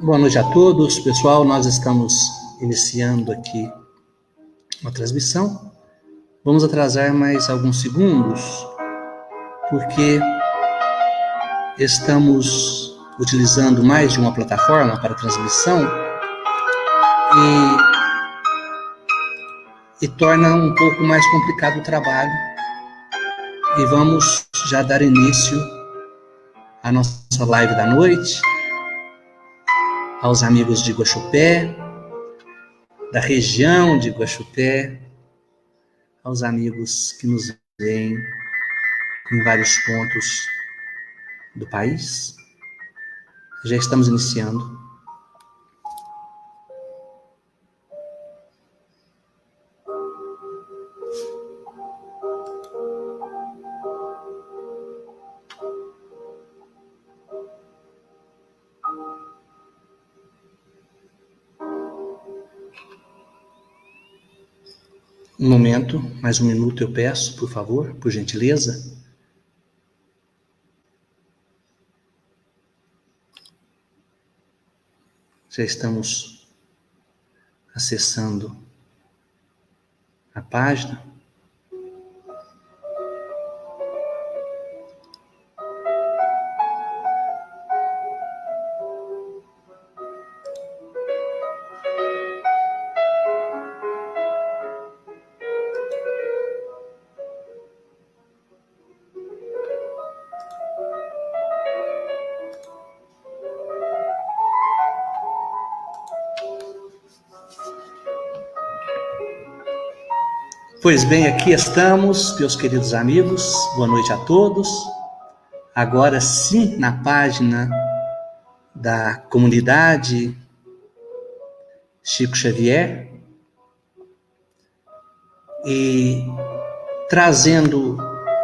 Boa noite a todos, pessoal. Nós estamos iniciando aqui uma transmissão. Vamos atrasar mais alguns segundos, porque estamos utilizando mais de uma plataforma para transmissão e torna um pouco mais complicado o trabalho. E vamos já dar início à nossa live da noite, aos amigos de Guaxupé, da região de Guaxupé, aos amigos que nos veem em vários pontos do país. Já estamos iniciando. Um momento, mais um minuto eu peço, por favor, por gentileza. Já estamos acessando a página. Pois bem, aqui estamos, meus queridos amigos, boa noite a todos. Agora sim, na página da comunidade Chico Xavier, e trazendo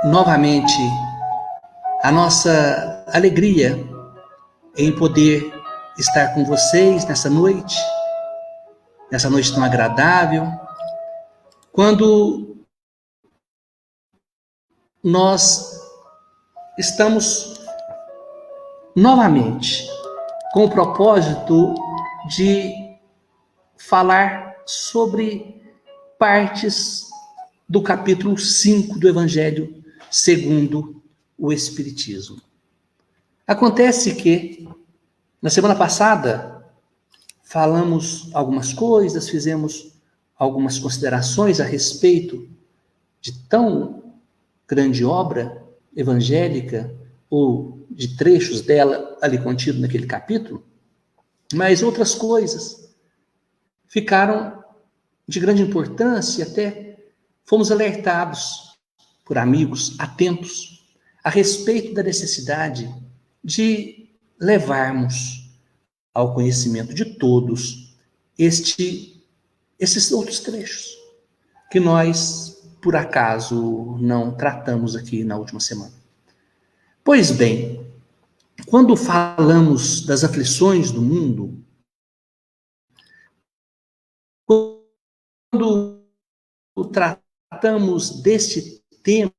novamente a nossa alegria em poder estar com vocês nessa noite tão agradável, quando nós estamos novamente com o propósito de falar sobre partes do capítulo 5 do Evangelho segundo o Espiritismo. Acontece que, na semana passada, falamos algumas coisas, fizemos algumas considerações a respeito de tão grande obra evangélica, ou de trechos dela ali contido naquele capítulo, mas outras coisas ficaram de grande importância, até fomos alertados por amigos atentos a respeito da necessidade de levarmos ao conhecimento de todos esses outros trechos que nós, por acaso, não tratamos aqui na última semana. Pois bem, quando falamos das aflições do mundo, quando tratamos deste tema,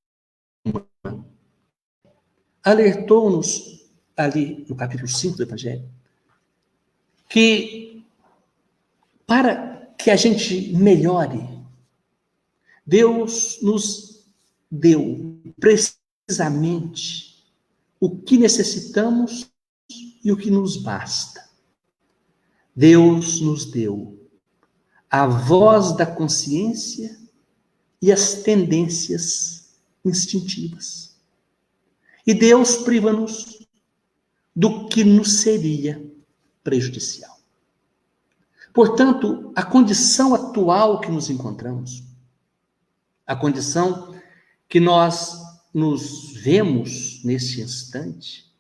alertou-nos ali no capítulo 5 do Evangelho, que para que a gente melhore, Deus nos deu precisamente o que necessitamos e o que nos basta. Deus nos deu a voz da consciência e as tendências instintivas. E Deus priva-nos do que nos seria prejudicial. Portanto, a condição atual que nos encontramos, a condição que nós nos vemos neste instante,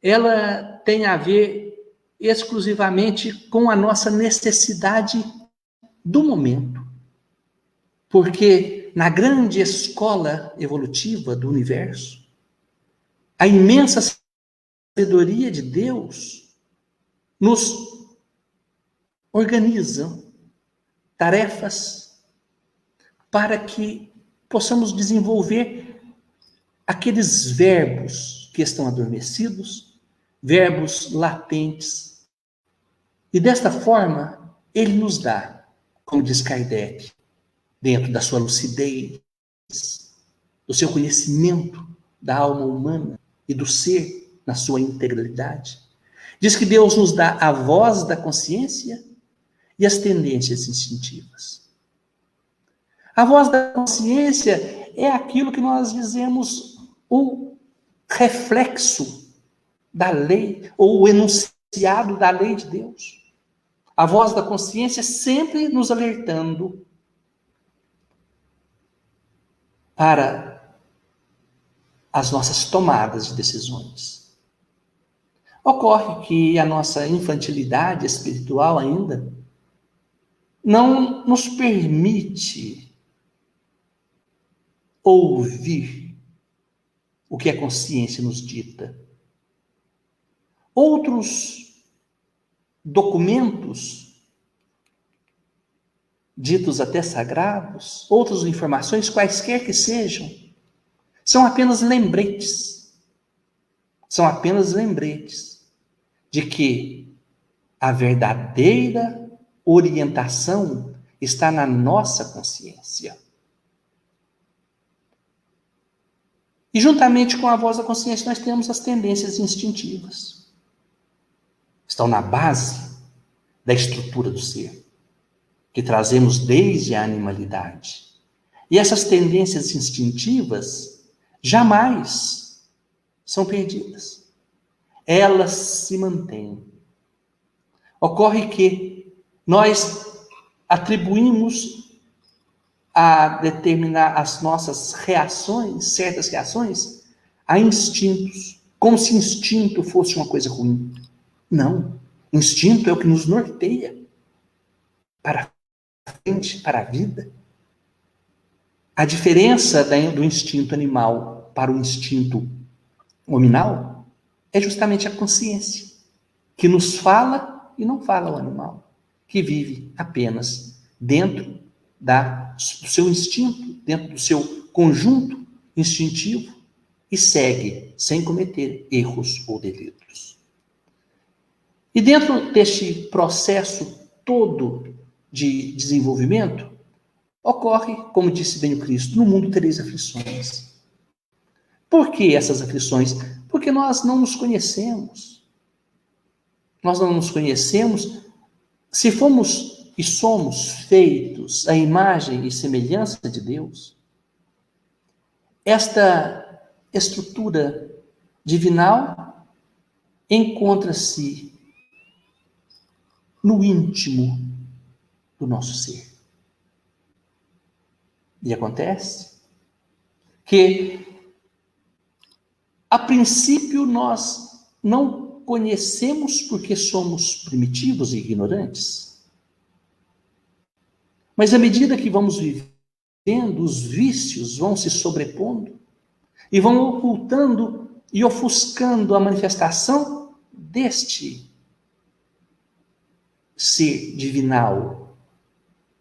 ela tem a ver exclusivamente com a nossa necessidade do momento. Porque na grande escola evolutiva do universo, a imensa sabedoria de Deus nos organiza tarefas para que possamos desenvolver aqueles verbos que estão adormecidos, verbos latentes E desta forma, ele nos dá, como diz Kardec, dentro da sua lucidez, do seu conhecimento da alma humana e do ser na sua integralidade. Diz que Deus nos dá a voz da consciência e as tendências instintivas. A voz da consciência é aquilo que nós dizemos o reflexo da lei, ou o enunciado da lei de Deus. A voz da consciência sempre nos alertando para as nossas tomadas de decisões. Ocorre que a nossa infantilidade espiritual ainda não nos permite ouvir o que a consciência nos dita. Outros documentos, ditos até sagrados, outras informações, quaisquer que sejam, são apenas lembretes. São apenas lembretes de que a verdadeira orientação está na nossa consciência. E juntamente com a voz da consciência, nós temos as tendências instintivas. Estão na base da estrutura do ser, que trazemos desde a animalidade. E essas tendências instintivas jamais são perdidas. Elas se mantêm. Ocorre que nós atribuímos a determinar as nossas reações, certas reações, a instintos, como se instinto fosse uma coisa ruim. Não. Instinto é o que nos norteia para a frente, para a vida. A diferença do instinto animal para o instinto hominal é justamente a consciência, que nos fala e não fala o animal, que vive apenas dentro do seu instinto, dentro do seu conjunto instintivo e segue sem cometer erros ou delitos. E dentro deste processo todo de desenvolvimento, ocorre, como disse bem o Cristo, no mundo tereis aflições. Por que essas aflições? Porque nós não nos conhecemos. Nós não nos conhecemos. Se fomos e somos feitos à imagem e semelhança de Deus, esta estrutura divinal encontra-se no íntimo do nosso ser. E acontece que, a princípio, nós não conhecemos porque somos primitivos e ignorantes. Mas à medida que vamos vivendo, os vícios vão se sobrepondo e vão ocultando e ofuscando a manifestação deste ser divinal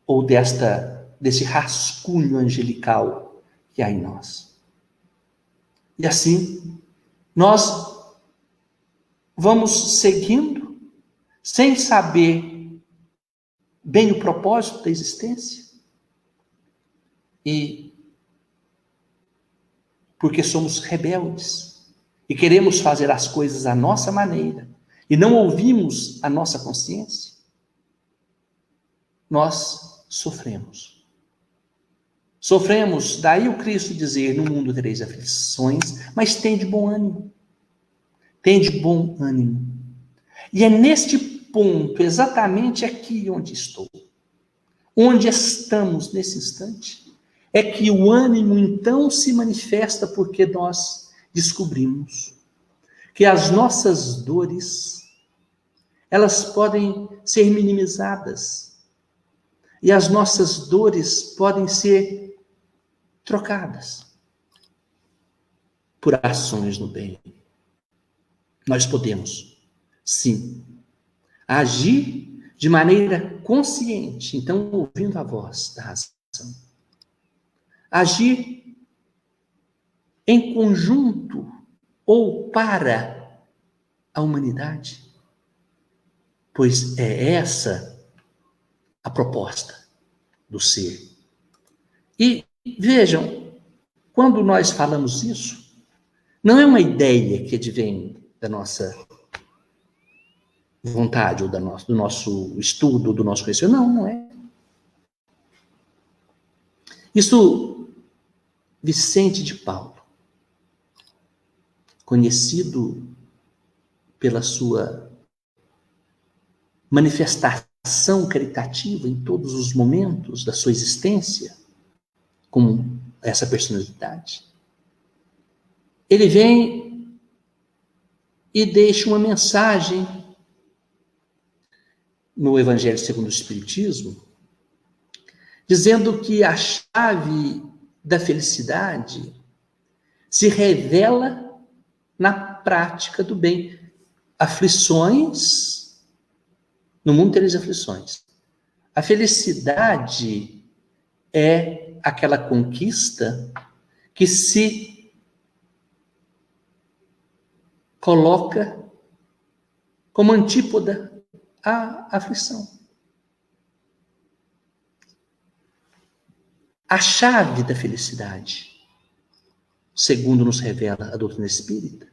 ou desse rascunho angelical que há em nós. E assim, nós vamos seguindo, sem saber bem o propósito da existência, e porque somos rebeldes e queremos fazer as coisas à nossa maneira e não ouvimos a nossa consciência, nós sofremos. Sofremos, daí o Cristo dizer, no mundo tereis aflições, mas tende bom ânimo. Tende bom ânimo. E é neste ponto, exatamente aqui onde estou, onde estamos nesse instante, é que o ânimo então se manifesta, porque nós descobrimos que as nossas dores, elas podem ser minimizadas, e as nossas dores podem ser trocadas por ações no bem. Nós podemos, sim, agir de maneira consciente, então ouvindo a voz da razão. Agir em conjunto ou para a humanidade. pois é essa a proposta do ser. E vejam, quando nós falamos isso, não é uma ideia que advém da nossa vontade, ou do nosso estudo, do nosso conhecimento. Não, não é. Isso, Vicente de Paulo, conhecido pela sua manifestação caritativa em todos os momentos da sua existência, como essa personalidade, ele vem e deixa uma mensagem no Evangelho segundo o Espiritismo, dizendo que a chave da felicidade se revela na prática do bem. Aflições, no mundo tereis aflições. A felicidade é aquela conquista que se coloca como antípoda à aflição. A chave da felicidade, segundo nos revela a doutrina espírita,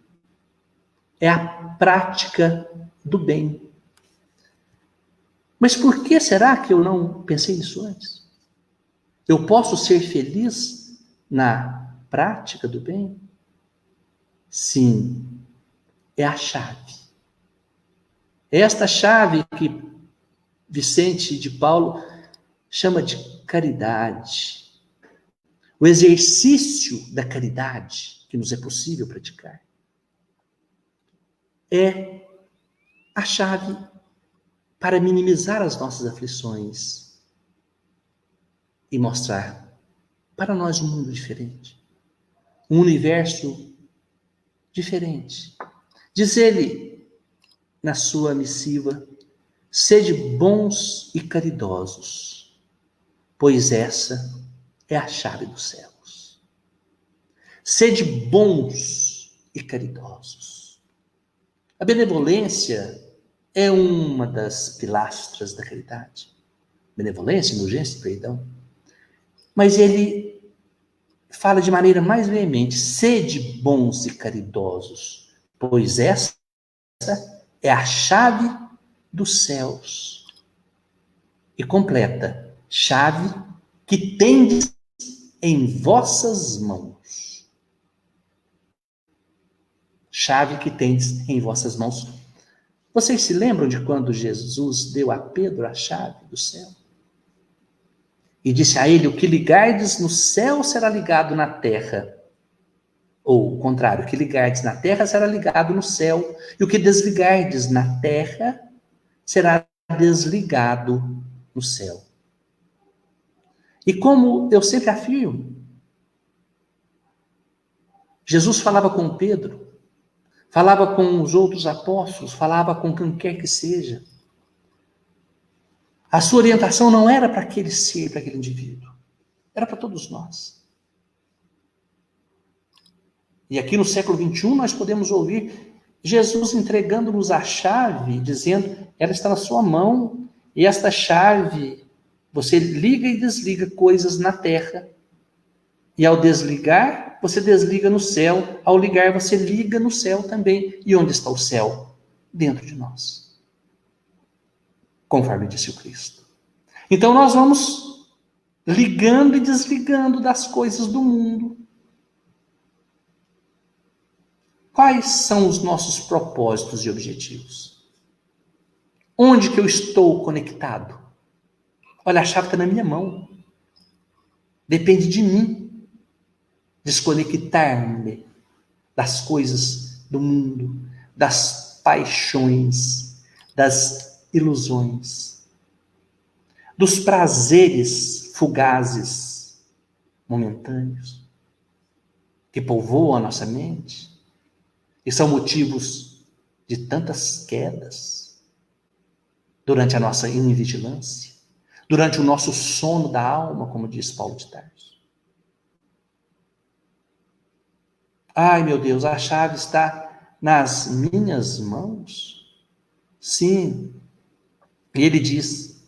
é a prática do bem. Mas por que será que eu não pensei nisso antes? Eu posso ser feliz na prática do bem? Sim, é a chave. É esta chave que Vicente de Paulo chama de caridade. O exercício da caridade que nos é possível praticar é a chave para minimizar as nossas aflições e mostrar para nós um mundo diferente, um universo diferente. Diz ele na sua missiva: sede bons e caridosos, pois essa é a chave dos céus. Sede bons e caridosos. A benevolência é uma das pilastras da caridade. Benevolência, indulgência, perdão. Mas ele fala de maneira mais veemente: sede bons e caridosos, pois essa é a chave dos céus. E completa: chave que tendes em vossas mãos. Chave que tendes em vossas mãos. Vocês se lembram de quando Jesus deu a Pedro a chave do céu? E disse a ele: o que ligardes no céu será ligado na terra. Ou, o contrário, o que ligardes na terra será ligado no céu. E o que desligardes na terra será desligado no céu. E como eu sempre afirmo, Jesus falava com Pedro, falava com os outros apóstolos, falava com quem quer que seja. A sua orientação não era para aquele ser, para aquele indivíduo. Era para todos nós. E aqui no século XXI nós podemos ouvir Jesus entregando-nos a chave, dizendo: ela está na sua mão, e esta chave, você liga e desliga coisas na terra. E ao desligar, você desliga no céu. Ao ligar, você liga no céu também. E onde está o céu? Dentro de nós. Conforme disse o Cristo. Então nós vamos ligando e desligando das coisas do mundo. Quais são os nossos propósitos e objetivos? Onde que eu estou conectado? Olha, a chave está na minha mão. Depende de mim desconectar-me das coisas do mundo, das paixões, das ilusões, dos prazeres fugazes, momentâneos, que povoam a nossa mente e são motivos de tantas quedas durante a nossa invigilância, durante o nosso sono da alma, como diz Paulo de Tarso. Ai, meu Deus, a chave está nas minhas mãos? Sim, E ele diz: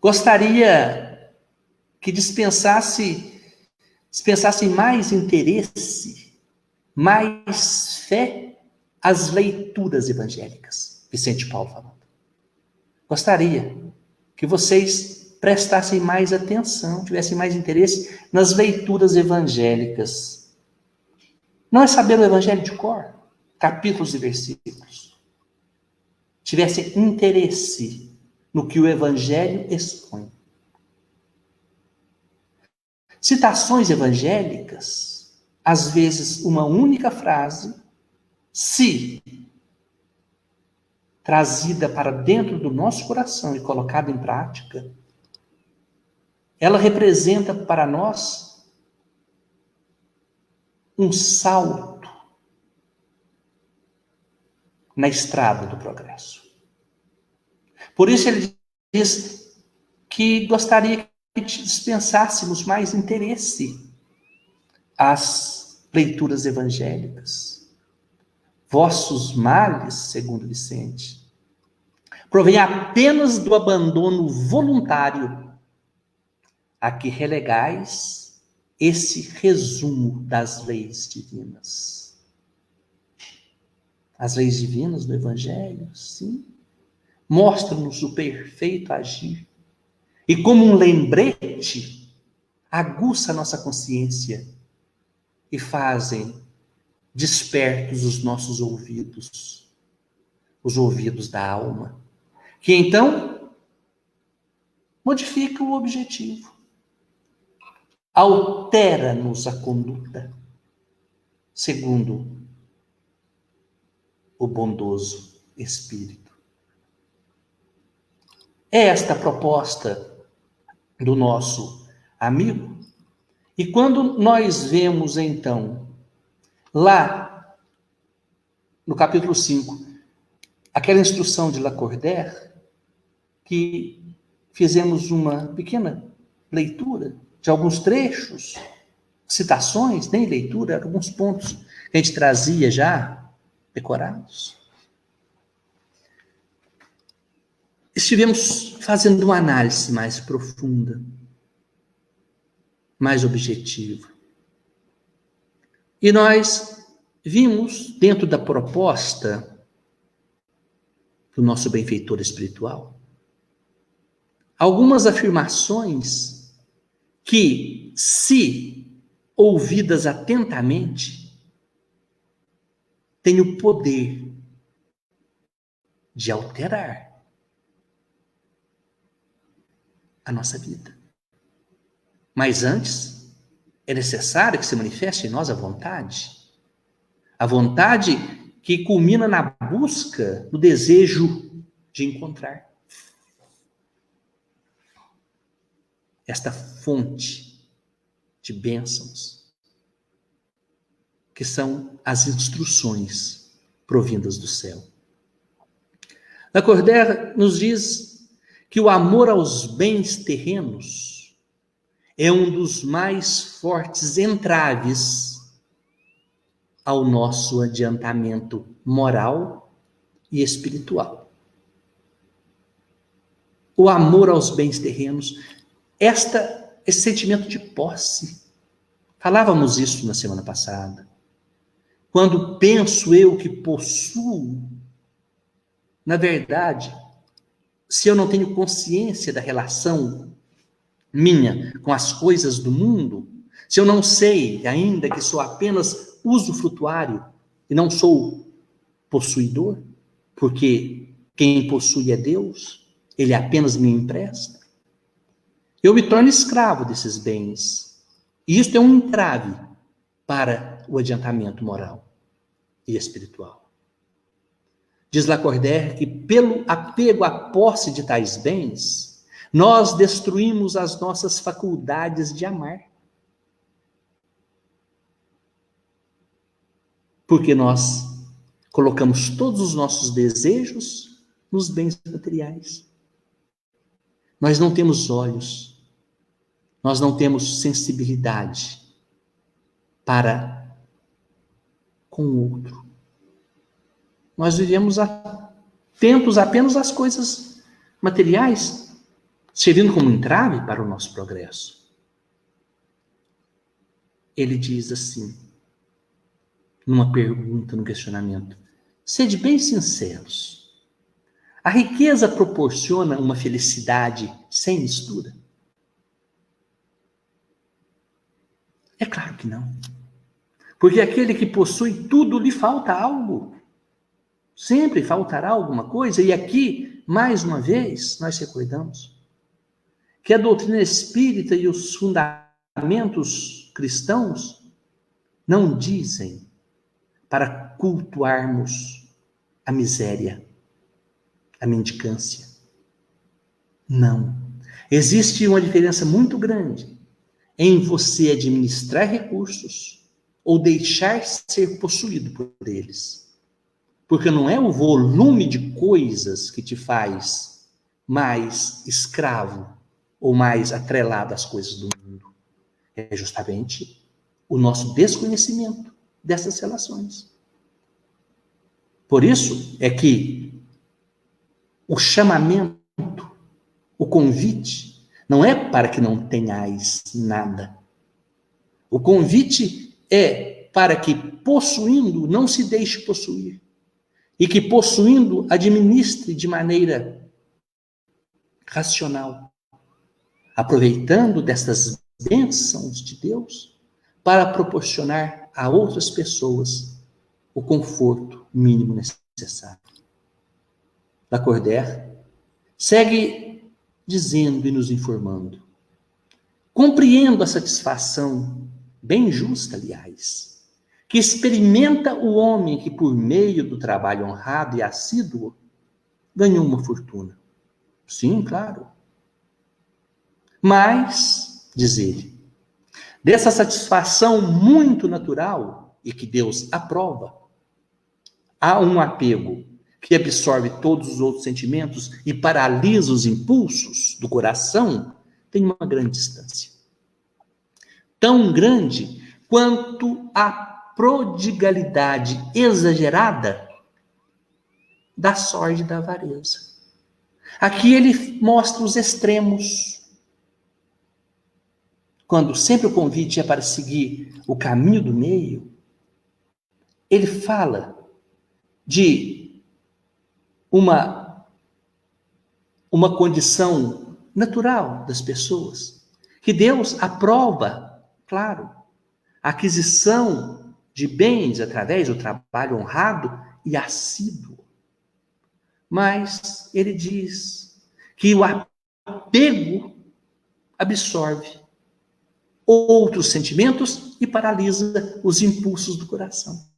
gostaria que dispensasse mais interesse, mais fé às leituras evangélicas. Vicente Paulo falando. Gostaria que vocês prestassem mais atenção, tivessem mais interesse nas leituras evangélicas. Não é saber o evangelho de cor, capítulos e versículos. Tivessem interesse no que o evangelho expõe. Citações evangélicas, às vezes uma única frase, se trazida para dentro do nosso coração e colocada em prática, ela representa para nós um salto na estrada do progresso. Por isso ele diz que gostaria que dispensássemos mais interesse às leituras evangélicas. Vossos males, segundo Vicente, provém apenas do abandono voluntário a que relegais esse resumo das leis divinas. As leis divinas do Evangelho, sim, mostram-nos o perfeito agir. E como um lembrete, aguça a nossa consciência e fazem despertos os nossos ouvidos, os ouvidos da alma, que então modifica o objetivo, altera-nos a conduta, segundo o bondoso Espírito. É esta a proposta do nosso amigo. E quando nós vemos, então, lá no capítulo 5, aquela instrução de Lacordaire, que fizemos uma pequena leitura de alguns trechos, citações, nem leitura, alguns pontos que a gente trazia já decorados. Estivemos fazendo uma análise mais profunda, mais objetiva. E nós vimos, dentro da proposta do nosso benfeitor espiritual, algumas afirmações que, se ouvidas atentamente, têm o poder de alterar a nossa vida. Mas antes, é necessário que se manifeste em nós a vontade que culmina na busca, no desejo de encontrar esta fonte de bênçãos, que são as instruções provindas do céu. Lacordaire nos diz que o amor aos bens terrenos é um dos mais fortes entraves ao nosso adiantamento moral e espiritual. O amor aos bens terrenos, esse sentimento de posse. Falávamos isso na semana passada. Quando penso eu que possuo, na verdade, se eu não tenho consciência da relação minha com as coisas do mundo, se eu não sei ainda que sou apenas usufrutuário e não sou possuidor, porque quem possui é Deus, Ele apenas me empresta, eu me torno escravo desses bens. E isso é um entrave para o adiantamento moral e espiritual. Diz Lacordaire que pelo apego à posse de tais bens, nós destruímos as nossas faculdades de amar. Porque nós colocamos todos os nossos desejos nos bens materiais. Nós não temos olhos, nós não temos sensibilidade para com o outro. Nós vivemos atentos apenas às coisas materiais servindo como entrave para o nosso progresso. Ele diz assim, numa pergunta, num questionamento: sede bem sinceros. A riqueza proporciona uma felicidade sem mistura? É claro que não. Porque aquele que possui tudo, lhe falta algo. Sempre faltará alguma coisa. E aqui, mais uma vez, nós recordamos que a doutrina espírita e os fundamentos cristãos não dizem para cultuarmos a miséria, a mendicância. Não. Existe uma diferença muito grande em você administrar recursos ou deixar ser possuído por eles. Porque não é o volume de coisas que te faz mais escravo ou mais atrelado às coisas do mundo. É justamente o nosso desconhecimento dessas relações. Por isso é que o chamamento, o convite, não é para que não tenhais nada. O convite é para que, possuindo, não se deixe possuir. E que, possuindo, administre de maneira racional, aproveitando dessas bênçãos de Deus para proporcionar a outras pessoas o conforto mínimo necessário. Lacordaire segue dizendo e nos informando: compreendo a satisfação, bem justa, aliás, que experimenta o homem que, por meio do trabalho honrado e assíduo, ganhou uma fortuna. Sim, claro. Mas, diz ele, dessa satisfação muito natural e que Deus aprova, há um apego que absorve todos os outros sentimentos e paralisa os impulsos do coração, tem uma grande distância. Tão grande quanto a prodigalidade exagerada da sorte e da avareza. Aqui ele mostra os extremos. Quando sempre o convite é para seguir o caminho do meio, ele fala de uma condição natural das pessoas, que Deus aprova, claro, a aquisição de bens através do trabalho honrado e assíduo. Mas ele diz que o apego absorve outros sentimentos e paralisa os impulsos do coração.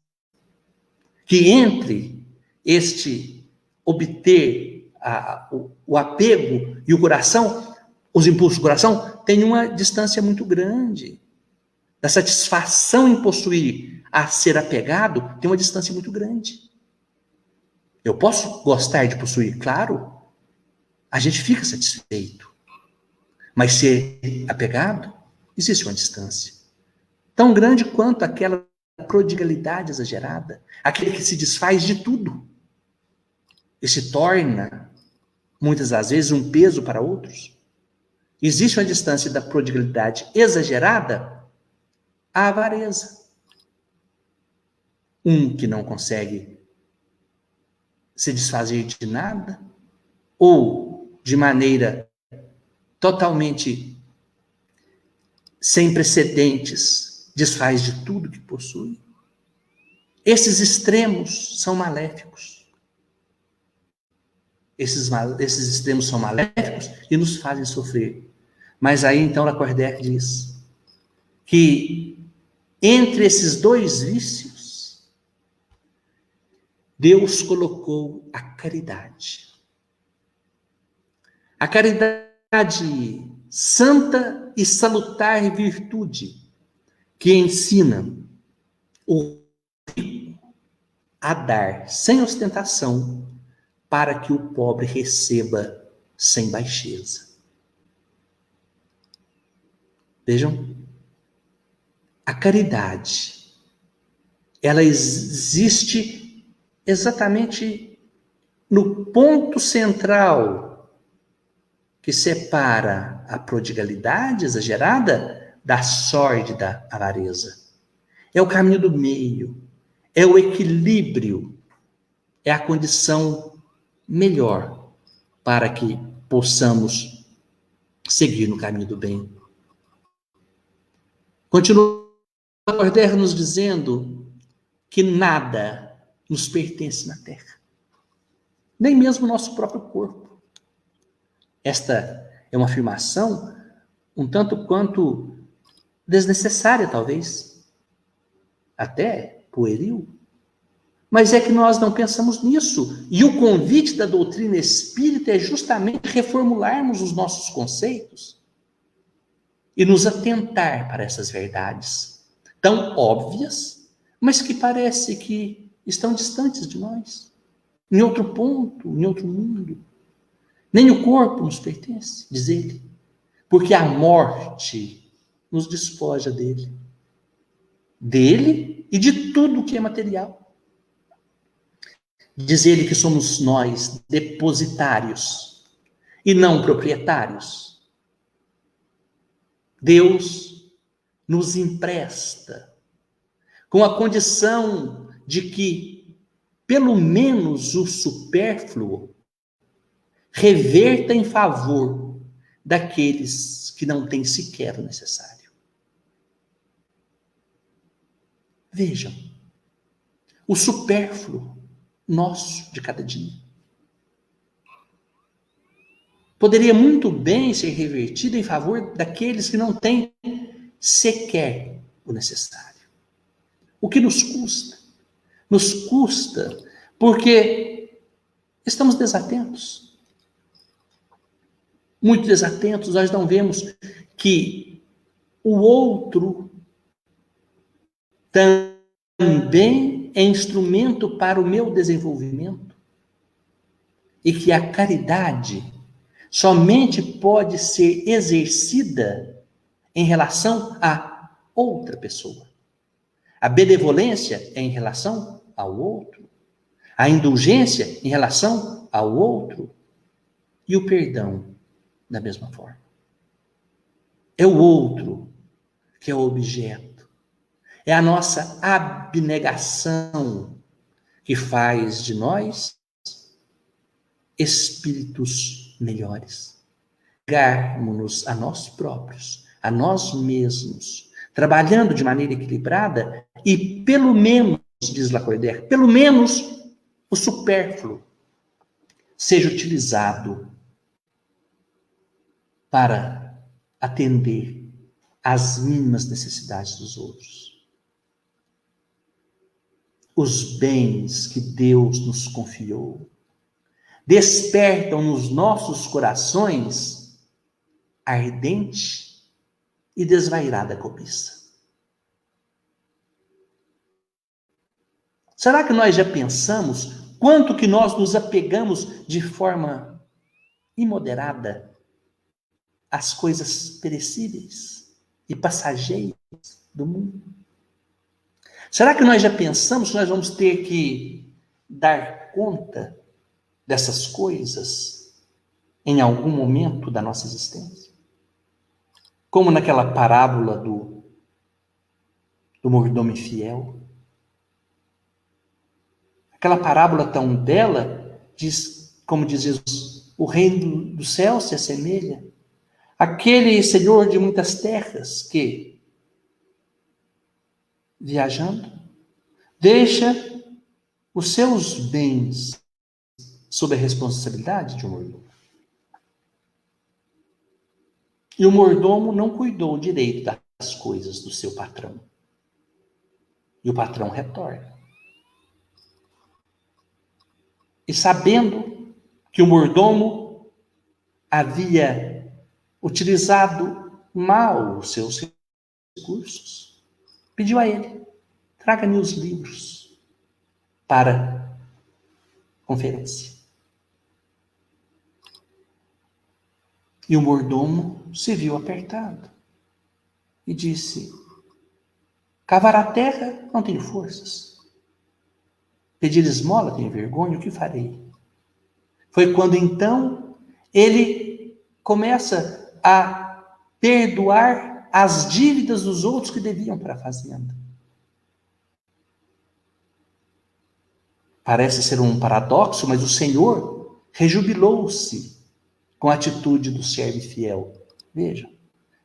Que entre este obter o apego e o coração, os impulsos do coração, tem uma distância muito grande. Da satisfação em possuir a ser apegado, tem uma distância muito grande. Eu posso gostar de possuir, claro, a gente fica satisfeito. Mas ser apegado, existe uma distância. Tão grande quanto aquela prodigalidade exagerada, aquele que se desfaz de tudo e se torna, muitas das vezes, um peso para outros. Existe uma distância da prodigalidade exagerada à avareza. Um que não consegue se desfazer de nada, ou de maneira totalmente sem precedentes, desfaz de tudo que possui. Esses extremos são maléficos. Esses extremos são maléficos e nos fazem sofrer. Mas aí então Lacordaire diz que entre esses dois vícios, Deus colocou a caridade. A caridade santa e salutar virtude que ensina o rico a dar sem ostentação para que o pobre receba sem baixeza. Vejam, a caridade, ela existe exatamente no ponto central que separa a prodigalidade exagerada da sórdida avareza. É o caminho do meio, é o equilíbrio, é a condição melhor para que possamos seguir no caminho do bem. Continua Lacordaire nos dizendo que nada nos pertence na terra, nem mesmo o nosso próprio corpo. Esta é uma afirmação um tanto quanto desnecessária, talvez, até pueril, mas é que nós não pensamos nisso. E o convite da doutrina espírita é justamente reformularmos os nossos conceitos e nos atentar para essas verdades tão óbvias, mas que parece que estão distantes de nós, em outro ponto, em outro mundo. Nem o corpo nos pertence, diz ele, porque a morte nos despoja dele e de tudo que é material. Diz ele que somos nós depositários e não proprietários. Deus nos empresta com a condição de que, pelo menos o supérfluo, reverta em favor daqueles que não têm sequer o necessário. Vejam, o supérfluo nosso de cada dia poderia muito bem ser revertido em favor daqueles que não têm sequer o necessário. O que nos custa? Nos custa porque estamos desatentos. Muito desatentos, nós não vemos que o outro também é instrumento para o meu desenvolvimento e que a caridade somente pode ser exercida em relação a outra pessoa. A benevolência é em relação ao outro, a indulgência em relação ao outro e o perdão da mesma forma. É o outro que é o objeto. É a nossa abnegação que faz de nós espíritos melhores. Negarmos-nos a nós próprios, a nós mesmos, trabalhando de maneira equilibrada e pelo menos, diz Lacordaire, pelo menos o supérfluo seja utilizado para atender às mínimas necessidades dos outros. Os bens que Deus nos confiou despertam nos nossos corações ardente e desvairada cobiça. Será que nós já pensamos quanto que nós nos apegamos de forma imoderada às coisas perecíveis e passageiras do mundo? Será que nós já pensamos que nós vamos ter que dar conta dessas coisas em algum momento da nossa existência? Como naquela parábola do mordomo infiel. Aquela parábola tão bela, diz, como diz Jesus, o reino do céu se assemelha àquele senhor de muitas terras que, viajando, deixa os seus bens sob a responsabilidade de um mordomo. E o mordomo não cuidou direito das coisas do seu patrão. E o patrão retorna. E sabendo que o mordomo havia utilizado mal os seus recursos, pediu a ele: traga-me os livros para conferência. E o mordomo se viu apertado e disse: cavar a terra não tenho forças. Pedir esmola tenho vergonha, o que farei? Foi quando então ele começa a perdoar as dívidas dos outros que deviam para a fazenda. Parece ser um paradoxo, mas o Senhor rejubilou-se com a atitude do servo fiel. Veja,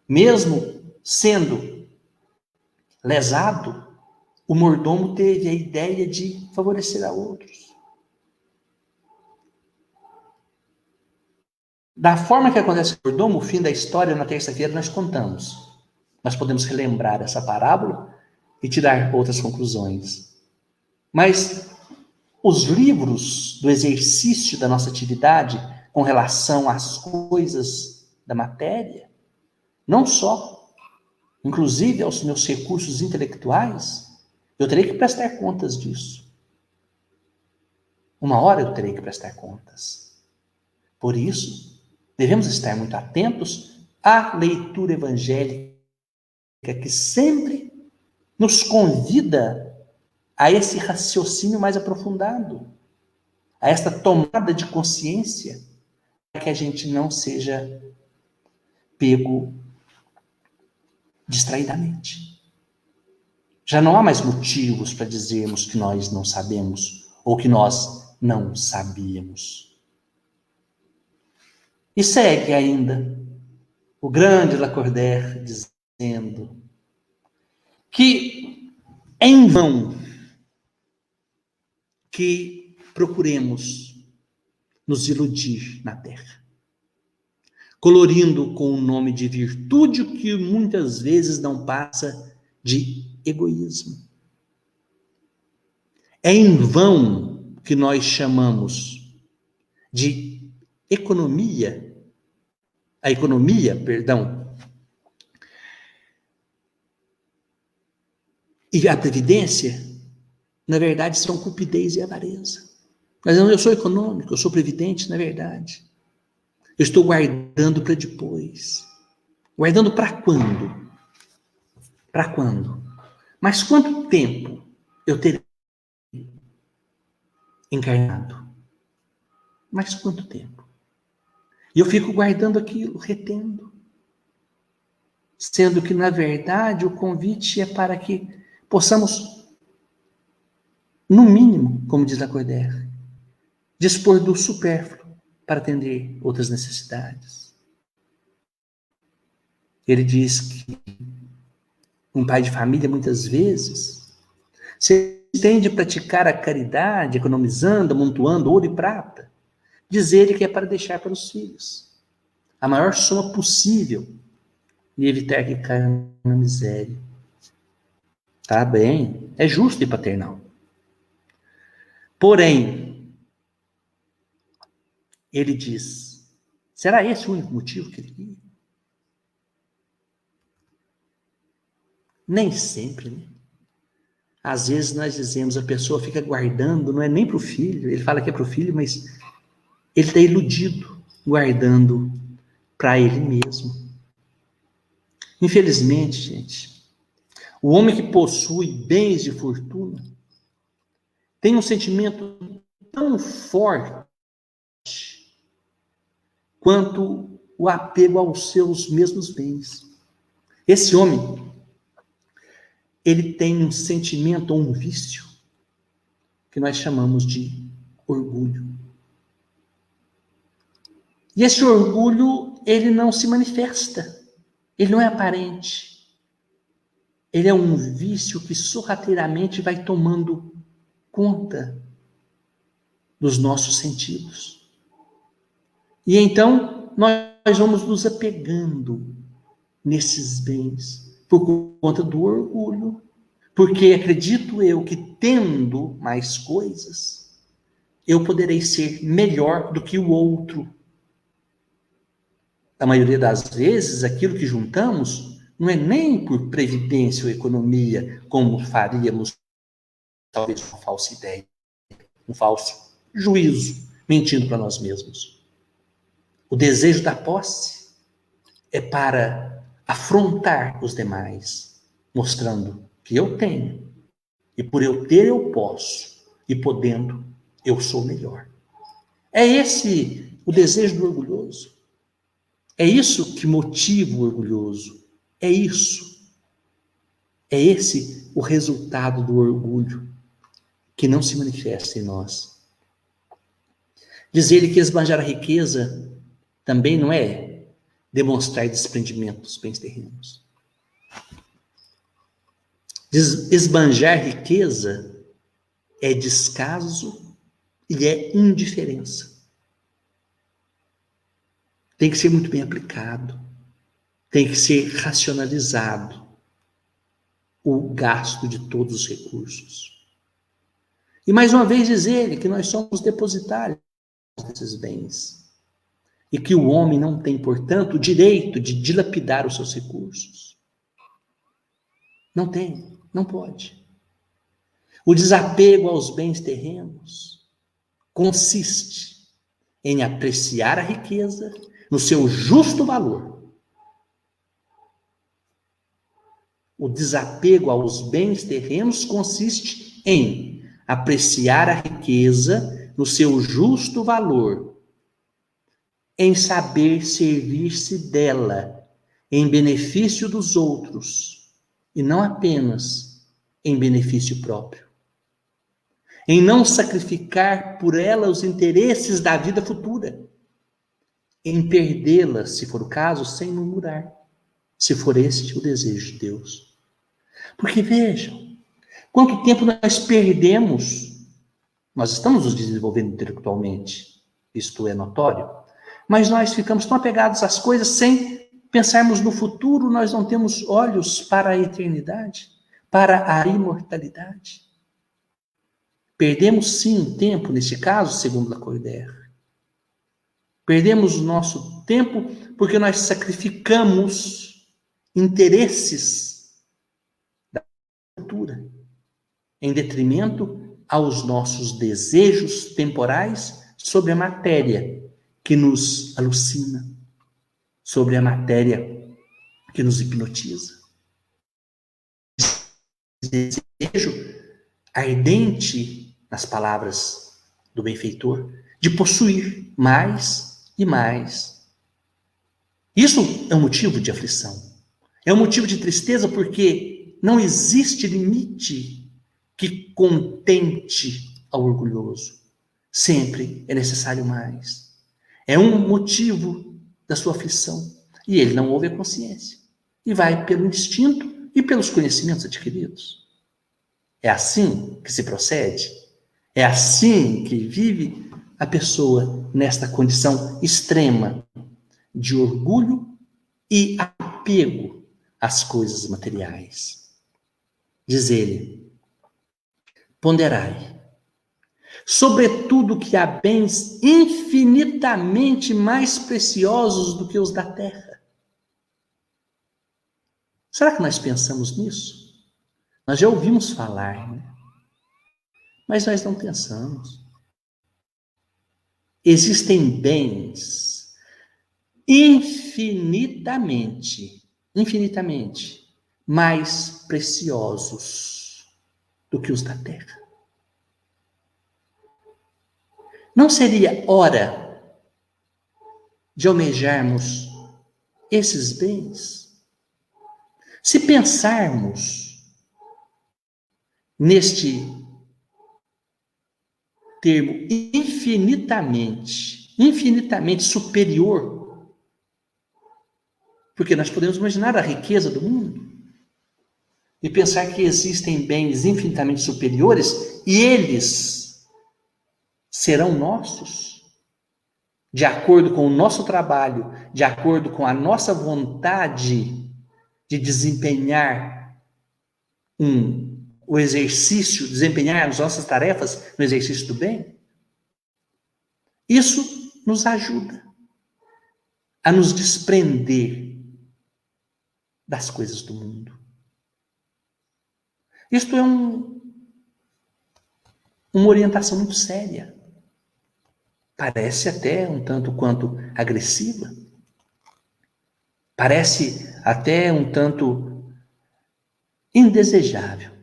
mesmo sendo lesado, o mordomo teve a ideia de favorecer a outros. Da forma que acontece com o mordomo, o fim da história, na terça-feira, nós contamos. Nós podemos relembrar essa parábola e tirar outras conclusões. Mas os livros do exercício da nossa atividade com relação às coisas da matéria, não só, inclusive aos meus recursos intelectuais, eu terei que prestar contas disso. Uma hora eu terei que prestar contas. Por isso, devemos estar muito atentos à leitura evangélica que sempre nos convida a esse raciocínio mais aprofundado, a esta tomada de consciência, para que a gente não seja pego distraidamente. Já não há mais motivos para dizermos que nós não sabemos ou que nós não sabíamos. E segue ainda o grande Lacordaire dizendo que é em vão que procuremos nos iludir na terra, colorindo com o nome de virtude o que muitas vezes não passa de egoísmo. É em vão que nós chamamos de economia, e a previdência, na verdade, são cupidez e avareza. Mas eu sou econômico, eu sou previdente, na verdade. Eu estou guardando para depois. Guardando para quando? Para quando? Mas quanto tempo eu terei encarnado? Mas quanto tempo? E eu fico guardando aquilo, retendo. Sendo que, na verdade, o convite é para que possamos, no mínimo, como diz Lacordaire, dispor do supérfluo para atender outras necessidades. Ele diz que um pai de família, muitas vezes, se tende a praticar a caridade, economizando, amontoando ouro e prata, dizer que é para deixar para os filhos a maior soma possível e evitar que caiam na miséria. Tá bem, é justo e paternal. Porém, ele diz, será esse o único motivo que ele queria? Nem sempre, né? Às vezes nós dizemos, a pessoa fica guardando, não é nem para o filho, ele fala que é para o filho, mas ele está iludido, guardando para ele mesmo. Infelizmente, gente, o homem que possui bens de fortuna tem um sentimento tão forte quanto o apego aos seus mesmos bens. Esse homem, ele tem um sentimento ou um vício que nós chamamos de orgulho. E esse orgulho, ele não se manifesta, ele não é aparente. Ele é um vício que sorrateiramente vai tomando conta dos nossos sentidos. E então, nós vamos nos apegando nesses bens por conta do orgulho, porque acredito eu que tendo mais coisas, eu poderei ser melhor do que o outro. A maioria das vezes, aquilo que juntamos não é nem por previdência ou economia, como faríamos talvez uma falsa ideia, um falso juízo, mentindo para nós mesmos. O desejo da posse é para afrontar os demais, mostrando que eu tenho, e por eu ter eu posso, e podendo eu sou melhor. É esse o desejo do orgulhoso. É isso que motiva o orgulhoso. É isso. É esse o resultado do orgulho que não se manifesta em nós. Diz ele que esbanjar a riqueza também não é demonstrar desprendimento dos bens terrenos. Esbanjar riqueza é descaso e é indiferença. Tem que ser muito bem aplicado. Tem que ser racionalizado o gasto de todos os recursos. E mais uma vez diz ele que nós somos depositários desses bens. E que o homem não tem, portanto, o direito de dilapidar os seus recursos. Não tem, não pode. O desapego aos bens terrenos consiste em apreciar a riqueza no seu justo valor. O desapego aos bens terrenos consiste em apreciar a riqueza no seu justo valor, em saber servir-se dela em benefício dos outros e não apenas em benefício próprio. Em não sacrificar por ela os interesses da vida futura, em perdê-la, se for o caso, sem murmurar, se for este o desejo de Deus. Porque vejam, quanto tempo nós perdemos, nós estamos nos desenvolvendo intelectualmente, isto é notório, mas nós ficamos tão apegados às coisas sem pensarmos no futuro, nós não temos olhos para a eternidade, para a imortalidade. Perdemos sim tempo, neste caso, segundo Lacordaire. Perdemos o nosso tempo porque nós sacrificamos interesses da cultura em detrimento aos nossos desejos temporais sobre a matéria que nos alucina, sobre a matéria que nos hipnotiza. Desejo ardente, nas palavras do benfeitor, de possuir mais e mais. Isso é um motivo de aflição. É um motivo de tristeza porque não existe limite que contente ao orgulhoso. Sempre é necessário mais. É um motivo da sua aflição. E ele não ouve a consciência. E vai pelo instinto e pelos conhecimentos adquiridos. É assim que se procede. É assim que vive a pessoa nesta condição extrema de orgulho e apego às coisas materiais. Diz ele: ponderai, sobretudo que há bens infinitamente mais preciosos do que os da terra. Será que nós pensamos nisso? Nós já ouvimos falar, né? Mas nós não pensamos. Existem bens infinitamente mais preciosos do que os da terra. Não seria hora de almejarmos esses bens? Se pensarmos neste termo infinitamente superior, porque nós podemos imaginar a riqueza do mundo e pensar que existem bens infinitamente superiores e eles serão nossos, de acordo com o nosso trabalho, de acordo com a nossa vontade de desempenhar o exercício, desempenhar as nossas tarefas no exercício do bem. Isso nos ajuda a nos desprender das coisas do mundo. Isto é uma orientação muito séria. Parece até um tanto quanto agressiva. Parece até um tanto indesejável.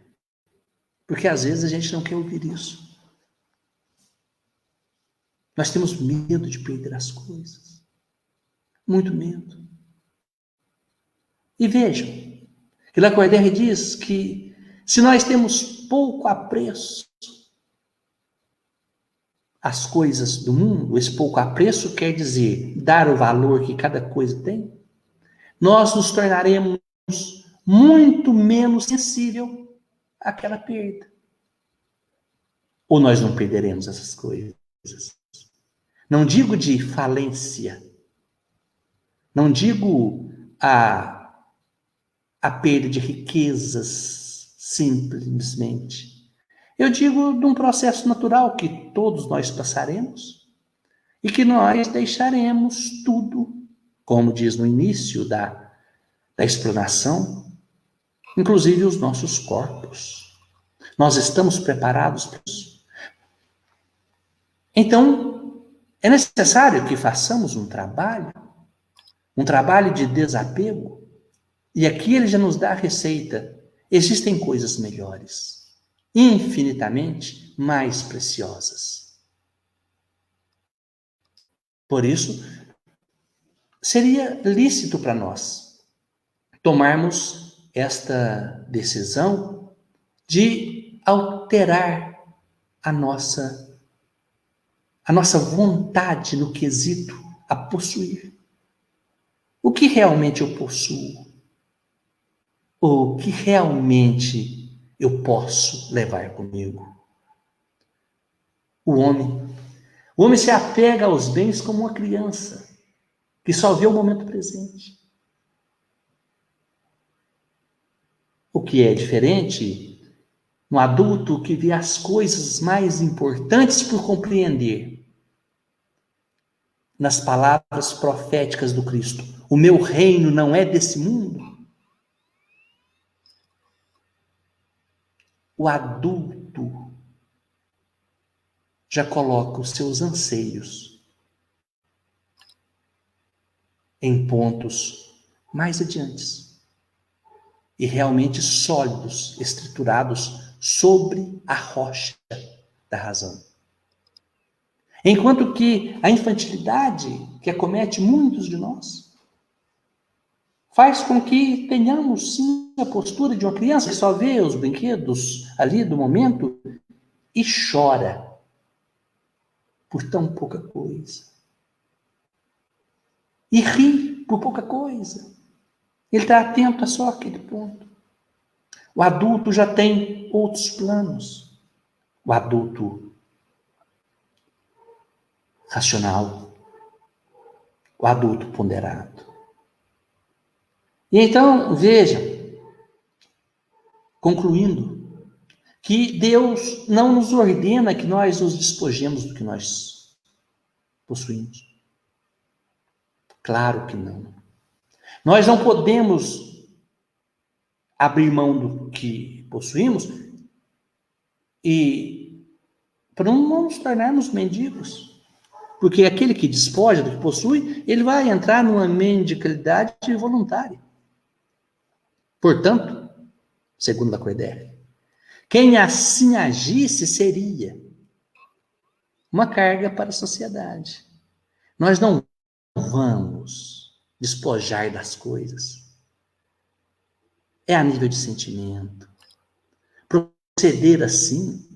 Porque às vezes a gente não quer ouvir isso. Nós temos medo de perder as coisas. muito medo. E vejam, que Lacordaire diz que se nós temos pouco apreço às coisas do mundo, esse pouco apreço quer dizer dar o valor que cada coisa tem, nós nos tornaremos muito menos sensível àquela perda. Ou nós não perderemos essas coisas? Não digo de falência, não digo a perda de riquezas simplesmente. Eu digo de um processo natural que todos nós passaremos e que nós deixaremos tudo, como diz no início da explanação, inclusive os nossos corpos. Nós estamos preparados para isso. Então, é necessário que façamos um trabalho de desapego, e aqui ele já nos dá a receita. Existem coisas melhores, infinitamente mais preciosas. Por isso, seria lícito para nós tomarmos esta decisão de alterar a nossa vontade no quesito a possuir. O que realmente eu possuo? O que realmente eu posso levar comigo? O homem se apega aos bens como uma criança que só vê o momento presente. O que é diferente, um adulto que vê as coisas mais importantes por compreender. Nas palavras proféticas do Cristo, o meu reino não é desse mundo. O adulto já coloca os seus anseios em pontos mais adiantes e realmente sólidos, estruturados sobre a rocha da razão. Enquanto que a infantilidade que acomete muitos de nós faz com que tenhamos sim a postura de uma criança que só vê os brinquedos ali do momento e chora por tão pouca coisa. E ri por pouca coisa. Ele está atento a só aquele ponto. O adulto já tem outros planos. O adulto racional. O adulto ponderado. E então, veja, concluindo, que Deus não nos ordena que nós nos despojemos do que nós possuímos. Claro que não. Nós não podemos abrir mão do que possuímos e para não nos tornarmos mendigos. Porque aquele que despoja do que possui, ele vai entrar numa mendicalidade voluntária. Portanto, segundo Lacordaire, quem assim agisse seria uma carga para a sociedade. Nós não vamos despojar das coisas. É a nível de sentimento. Proceder assim,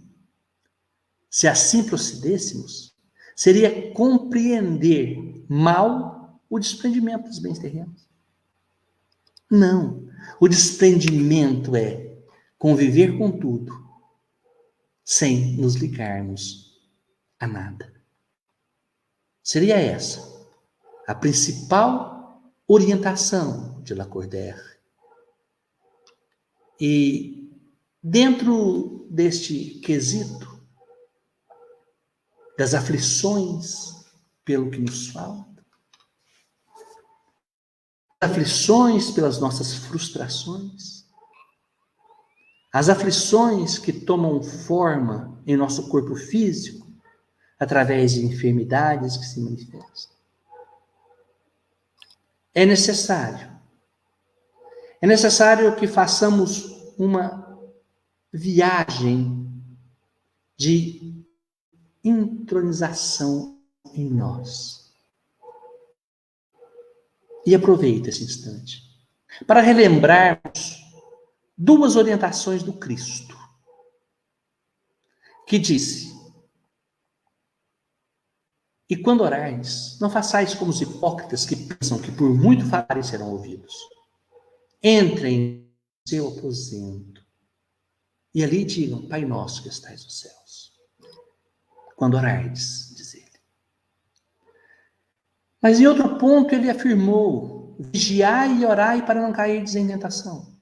se assim procedêssemos, seria compreender mal o desprendimento dos bens terrenos. Não. O desprendimento é conviver com tudo sem nos ligarmos a nada. Seria essa a principal orientação de Lacordaire. E dentro deste quesito das aflições pelo que nos falta, aflições pelas nossas frustrações, as aflições que tomam forma em nosso corpo físico através de enfermidades que se manifestam. É necessário que façamos uma viagem de intronização em nós. E aproveita esse instante para relembrarmos duas orientações do Cristo, que disse: e quando orares, não façais como os hipócritas que pensam que por muito falarem serão ouvidos. Entrem no seu aposento e ali digam: Pai nosso que estais nos céus. Quando orares, diz ele. Mas em outro ponto ele afirmou: vigiai e orai para não cairdes em tentação.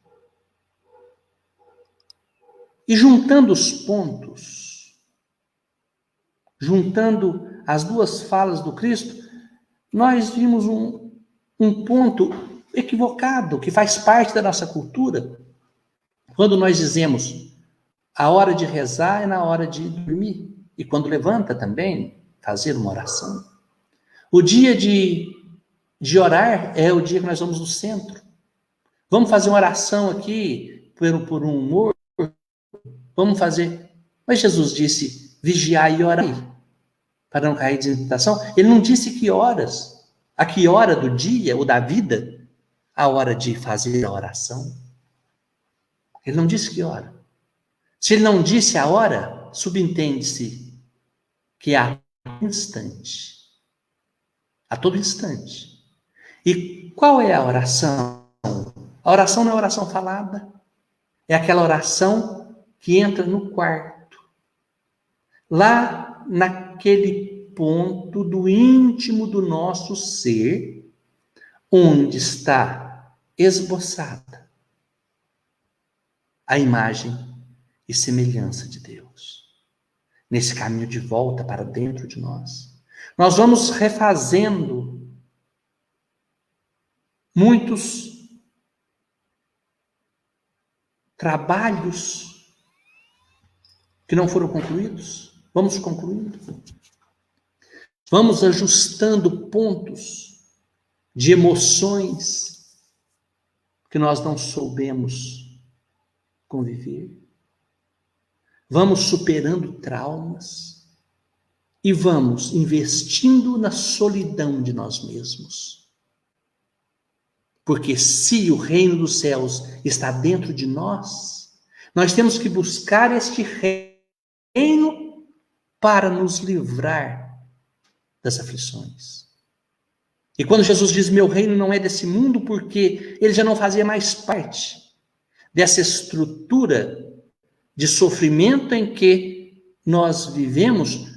E juntando os pontos, juntando as duas falas do Cristo, nós vimos um ponto equivocado, que faz parte da nossa cultura, quando nós dizemos a hora de rezar é na hora de dormir, e quando levanta também, fazer uma oração. O dia de orar é o dia que nós vamos no centro. Vamos fazer uma oração aqui por um morto, vamos fazer. Mas Jesus disse: vigiai e orai, para não cair em tentação. Ele não disse que horas, a que hora do dia ou da vida, a hora de fazer a oração. Ele não disse que hora. Se ele não disse a hora, subentende-se que é a todo instante. A todo instante. E qual é a oração? A oração não é oração falada. É aquela oração que entra no quarto. Lá naquele ponto do íntimo do nosso ser, onde está esboçada a imagem e semelhança de Deus. Nesse caminho de volta para dentro de nós. Nós vamos refazendo muitos trabalhos que não foram concluídos. Vamos concluindo. Vamos ajustando pontos de emoções que nós não soubemos conviver. Vamos superando traumas e vamos investindo na solidão de nós mesmos. Porque se o reino dos céus está dentro de nós, nós temos que buscar este reino para nos livrar das aflições. E quando Jesus diz: meu reino não é desse mundo, porque ele já não fazia mais parte dessa estrutura de sofrimento em que nós vivemos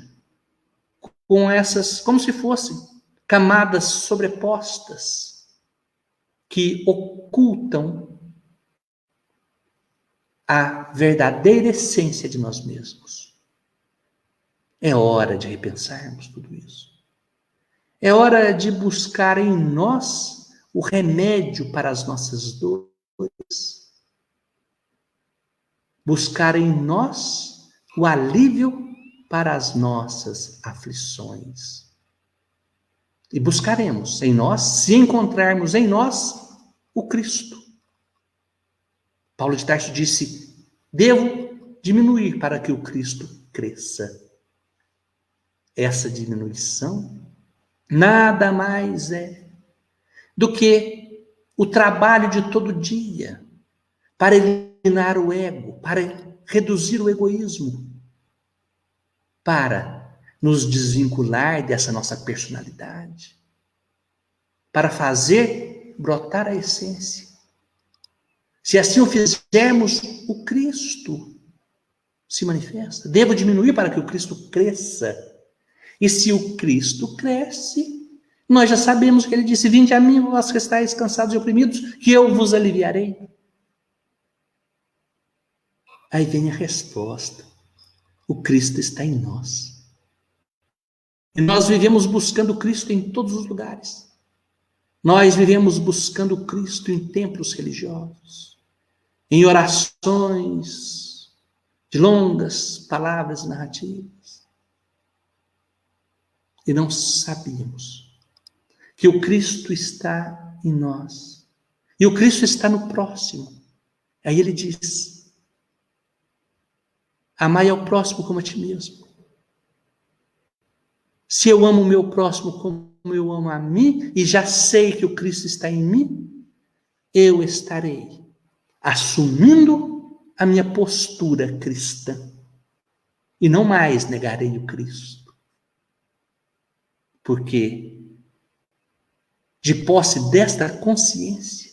com essas, como se fossem camadas sobrepostas que ocultam a verdadeira essência de nós mesmos. É hora de repensarmos tudo isso. É hora de buscar em nós o remédio para as nossas dores. Buscar em nós o alívio para as nossas aflições. E buscaremos em nós, se encontrarmos em nós, o Cristo. Paulo de Tarso disse: devo diminuir para que o Cristo cresça. Essa diminuição nada mais é do que o trabalho de todo dia para eliminar o ego, para reduzir o egoísmo, para nos desvincular dessa nossa personalidade, para fazer brotar a essência. Se assim o fizermos, o Cristo se manifesta. Devo diminuir para que o Cristo cresça. E se o Cristo cresce, nós já sabemos que ele disse: vinde a mim, vós que estáis cansados e oprimidos, que eu vos aliviarei. Aí vem a resposta: o Cristo está em nós. E nós vivemos buscando Cristo em todos os lugares. Nós vivemos buscando Cristo em templos religiosos, em orações de longas palavras e narrativas. E não sabíamos que o Cristo está em nós. E o Cristo está no próximo. Aí ele diz: amai ao próximo como a ti mesmo. Se eu amo o meu próximo como eu amo a mim e já sei que o Cristo está em mim, eu estarei assumindo a minha postura cristã e não mais negarei o Cristo. Porque de posse desta consciência,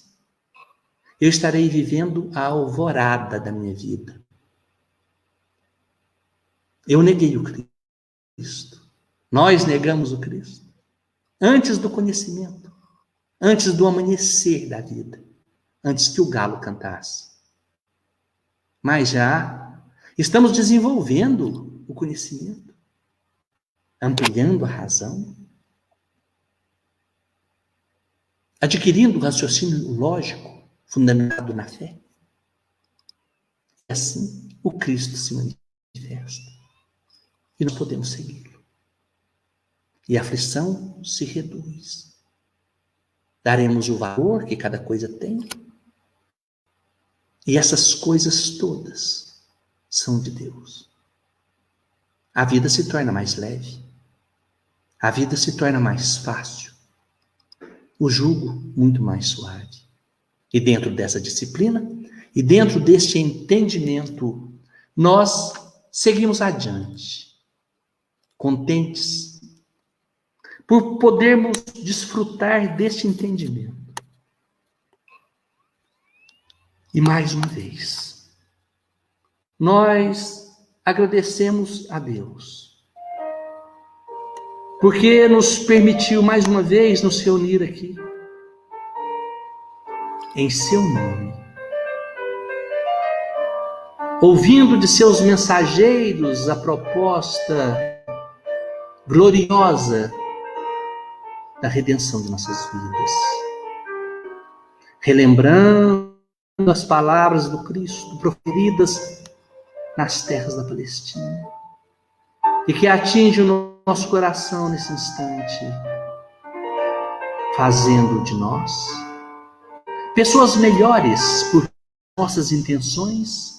eu estarei vivendo a alvorada da minha vida. Eu neguei o Cristo. Nós negamos o Cristo. Antes do conhecimento. Antes do amanhecer da vida. Antes que o galo cantasse. Mas já estamos desenvolvendo o conhecimento. Ampliando a razão. Adquirindo o raciocínio lógico fundamentado na fé. E assim o Cristo se manifesta. E não podemos segui-lo. E a aflição se reduz. Daremos o valor que cada coisa tem. E essas coisas todas são de Deus. A vida se torna mais leve. A vida se torna mais fácil. O jugo muito mais suave. E dentro dessa disciplina, e dentro deste entendimento, nós seguimos adiante. Contentes por podermos desfrutar deste entendimento. E mais uma vez, nós agradecemos a Deus, porque nos permitiu mais uma vez nos reunir aqui, em seu nome, ouvindo de seus mensageiros a proposta gloriosa da redenção de nossas vidas. Relembrando as palavras do Cristo proferidas nas terras da Palestina e que atinge o nosso coração nesse instante, fazendo de nós pessoas melhores por nossas intenções,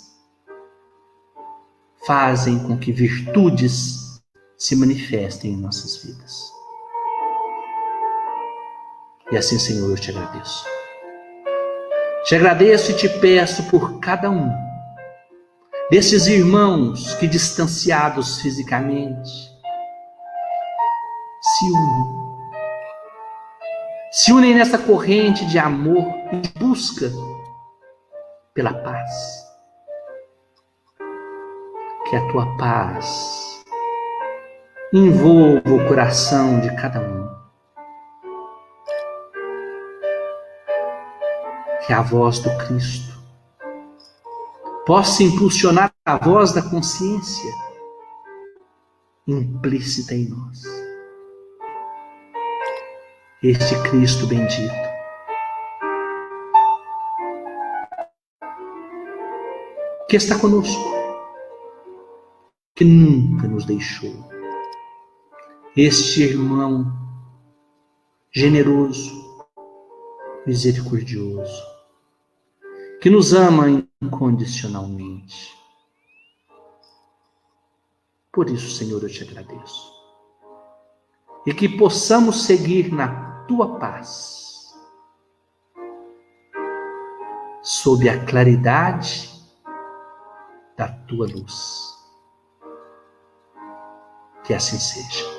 fazem com que virtudes se manifestem em nossas vidas. E assim, Senhor, eu te agradeço. Te agradeço e te peço por cada um desses irmãos que, distanciados fisicamente, se unem nessa corrente de amor e de busca pela paz. Que a tua paz envolva o coração de cada um. Que a voz do Cristo possa impulsionar a voz da consciência implícita em nós. Este Cristo bendito, que está conosco, que nunca nos deixou. Este irmão generoso, misericordioso, que nos ama incondicionalmente. Por isso, Senhor, eu te agradeço. E que possamos seguir na tua paz, sob a claridade da tua luz. Que assim seja.